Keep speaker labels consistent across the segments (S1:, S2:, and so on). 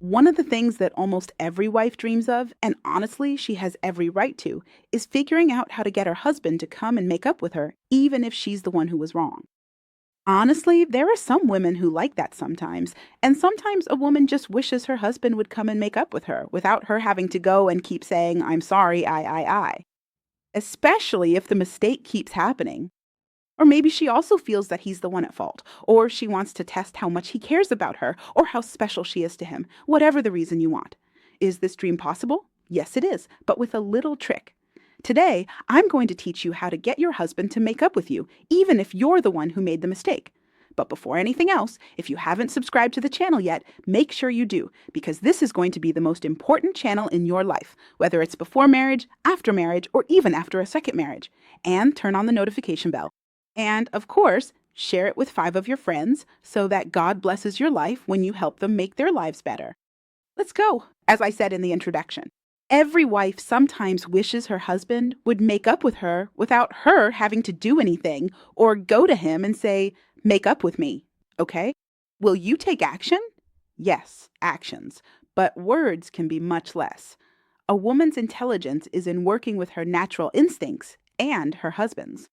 S1: One of the things that almost every wife dreams of, and honestly, she has every right to, is figuring out how to get her husband to come and make up with her, even if she's the one who was wrong. Honestly, there are some women who like that sometimes, and sometimes a woman just wishes her husband would come and make up with her without her having to go and keep saying, I'm sorry, I. Especially if the mistake keeps happening. Or maybe she also feels that he's the one at fault, or she wants to test how much he cares about her, or how special she is to him, whatever the reason you want. Is this dream possible? Yes, it is, but with a little trick. Today, I'm going to teach you how to get your husband to make up with you, even if you're the one who made the mistake. But before anything else, if you haven't subscribed to the channel yet, make sure you do, because this is going to be the most important channel in your life, whether it's before marriage, after marriage, or even after a second marriage. And turn on the notification bell. And, of course, share it with 5 of your friends so that God blesses your life when you help them make their lives better. Let's go, as I said in the introduction. Every wife sometimes wishes her husband would make up with her without her having to do anything or go to him and say, make up with me, okay? Will you take action? Yes, actions, but words can be much less. A woman's intelligence is in working with her natural instincts and her husband's.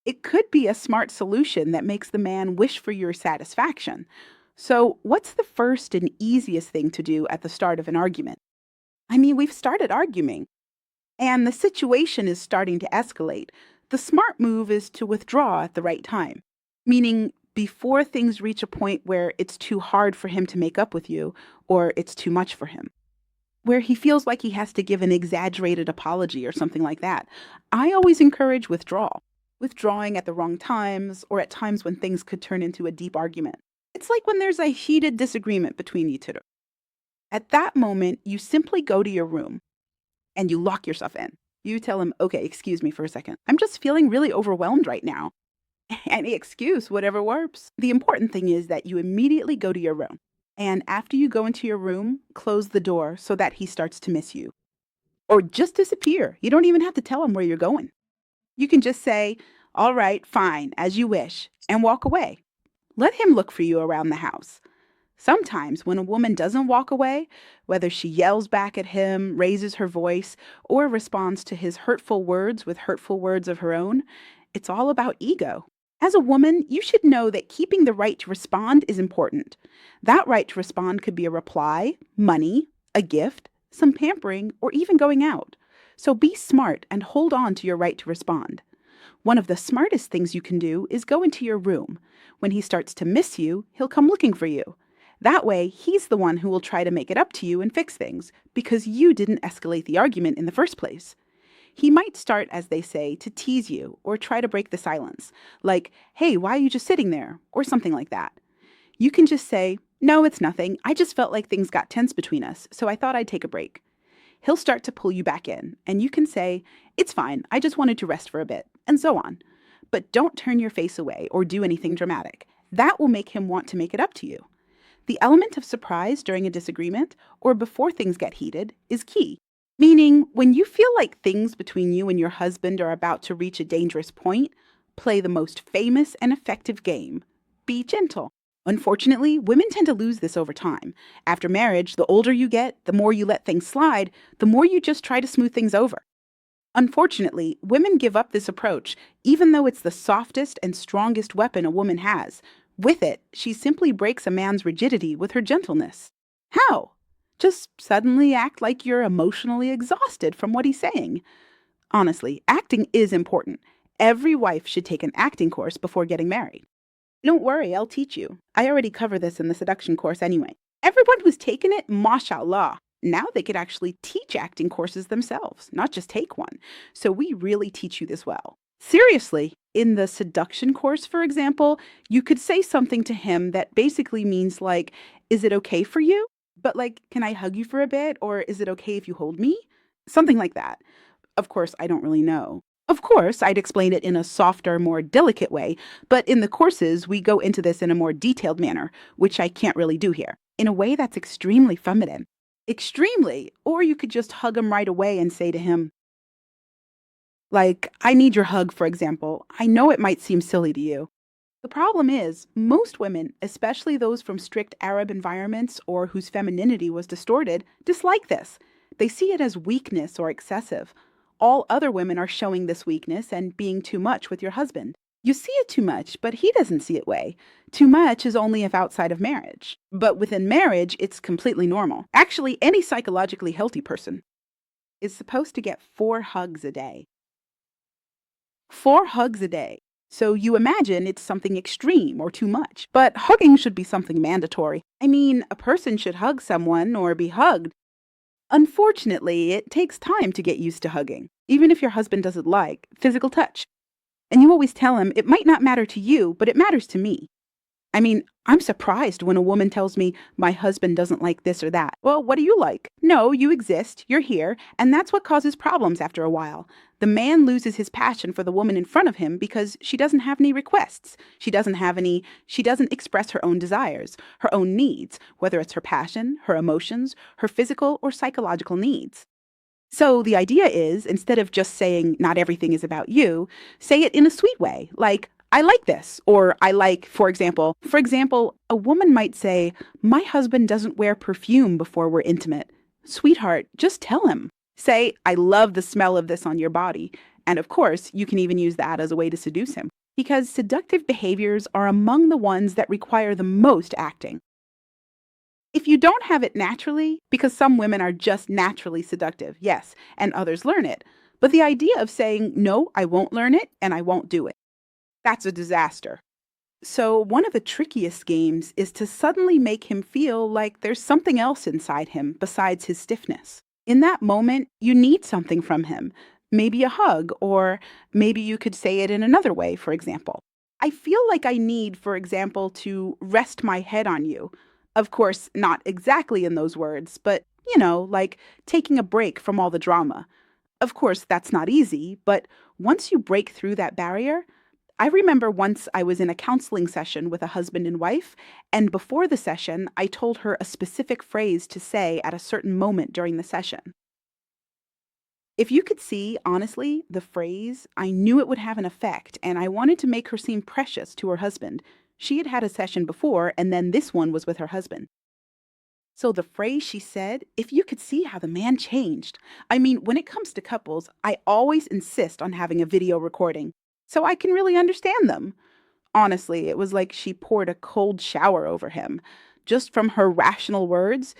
S1: It could be a smart solution that makes the man wish for your satisfaction. So, what's the first and easiest thing to do at the start of an argument? I mean, we've started arguing, and the situation is starting to escalate. The smart move is to withdraw at the right time, meaning before things reach a point where it's too hard for him to make up with you or it's too much for him, where he feels like he has to give an exaggerated apology or something like that. I always encourage withdrawal. Withdrawing at the wrong times or at times when things could turn into a deep argument. It's like when there's a heated disagreement between you two. At that moment, you simply go to your room and you lock yourself in. You tell him, okay, excuse me for a second. I'm just feeling really overwhelmed right now. Any excuse, whatever works. The important thing is that you immediately go to your room. And after you go into your room, close the door so that he starts to miss you. Or just disappear. You don't even have to tell him where you're going. You can just say, all right, fine, as you wish, and walk away. Let him look for you around the house. Sometimes when a woman doesn't walk away, whether she yells back at him, raises her voice, or responds to his hurtful words with hurtful words of her own, it's all about ego. As a woman, you should know that keeping the right to respond is important. That right to respond could be a reply, money, a gift, some pampering, or even going out. So be smart and hold on to your right to respond. One of the smartest things you can do is go into your room. When he starts to miss you, he'll come looking for you. That way, he's the one who will try to make it up to you and fix things, because you didn't escalate the argument in the first place. He might start, as they say, to tease you or try to break the silence, like, hey, why are you just sitting there? Or something like that. You can just say, no, it's nothing. I just felt like things got tense between us, so I thought I'd take a break. He'll start to pull you back in, and you can say, it's fine, I just wanted to rest for a bit, and so on. But don't turn your face away or do anything dramatic. That will make him want to make it up to you. The element of surprise during a disagreement or before things get heated is key. Meaning, when you feel like things between you and your husband are about to reach a dangerous point, play the most famous and effective game. Be gentle. Unfortunately, women tend to lose this over time. After marriage, the older you get, the more you let things slide, the more you just try to smooth things over. Unfortunately, women give up this approach, even though it's the softest and strongest weapon a woman has. With it, she simply breaks a man's rigidity with her gentleness. How? Just suddenly act like you're emotionally exhausted from what he's saying. Honestly, acting is important. Every wife should take an acting course before getting married. Don't worry, I'll teach you. I already cover this in the seduction course anyway. Everyone who's taken it, mashallah, now they could actually teach acting courses themselves, not just take one. So we really teach you this well. Seriously, in the seduction course, for example, you could say something to him that basically means like, is it okay for you? But like, can I hug you for a bit? Or is it okay if you hold me? Something like that. Of course, I don't really know. Of course, I'd explain it in a softer, more delicate way, but in the courses, we go into this in a more detailed manner, which I can't really do here, in a way that's extremely feminine. Extremely. Or you could just hug him right away and say to him, like, I need your hug, for example. I know it might seem silly to you. The problem is, most women, especially those from strict Arab environments or whose femininity was distorted, dislike this. They see it as weakness or excessive. All other women are showing this weakness and being too much with your husband. You see it too much, but he doesn't see it way. Too much is only if outside of marriage. But within marriage, it's completely normal. Actually, any psychologically healthy person is supposed to get 4 hugs a day. 4 hugs a day. So you imagine it's something extreme or too much. But hugging should be something mandatory. I mean, a person should hug someone or be hugged. Unfortunately, it takes time to get used to hugging, even if your husband doesn't like physical touch. And you always tell him, it might not matter to you, but it matters to me. I mean, I'm surprised when a woman tells me my husband doesn't like this or that. Well, what do you like? No, you exist, you're here, and that's what causes problems after a while. The man loses his passion for the woman in front of him because she doesn't have any requests. She doesn't express her own desires, her own needs, whether it's her passion, her emotions, her physical or psychological needs. So the idea is, instead of just saying not everything is about you, say it in a sweet way, like I like this, or I like, for example, a woman might say, my husband doesn't wear perfume before we're intimate. Sweetheart, just tell him. Say, I love the smell of this on your body. And of course, you can even use that as a way to seduce him, because seductive behaviors are among the ones that require the most acting. If you don't have it naturally, because some women are just naturally seductive, yes, and others learn it. But the idea of saying, no, I won't learn it and I won't do it, that's a disaster. So, one of the trickiest games is to suddenly make him feel like there's something else inside him besides his stiffness. In that moment, you need something from him, maybe a hug, or maybe you could say it in another way, for example. I feel like I need, for example, to rest my head on you. Of course, not exactly in those words, but, like taking a break from all the drama. Of course, that's not easy, but once you break through that barrier, I remember once I was in a counseling session with a husband and wife, and before the session, I told her a specific phrase to say at a certain moment during the session. If you could see, honestly, the phrase, I knew it would have an effect, and I wanted to make her seem precious to her husband. She had had a session before, and then this one was with her husband. So the phrase she said, if you could see how the man changed. I mean, when it comes to couples, I always insist on having a video recording so I can really understand them. Honestly, it was like she poured a cold shower over him. Just from her rational words,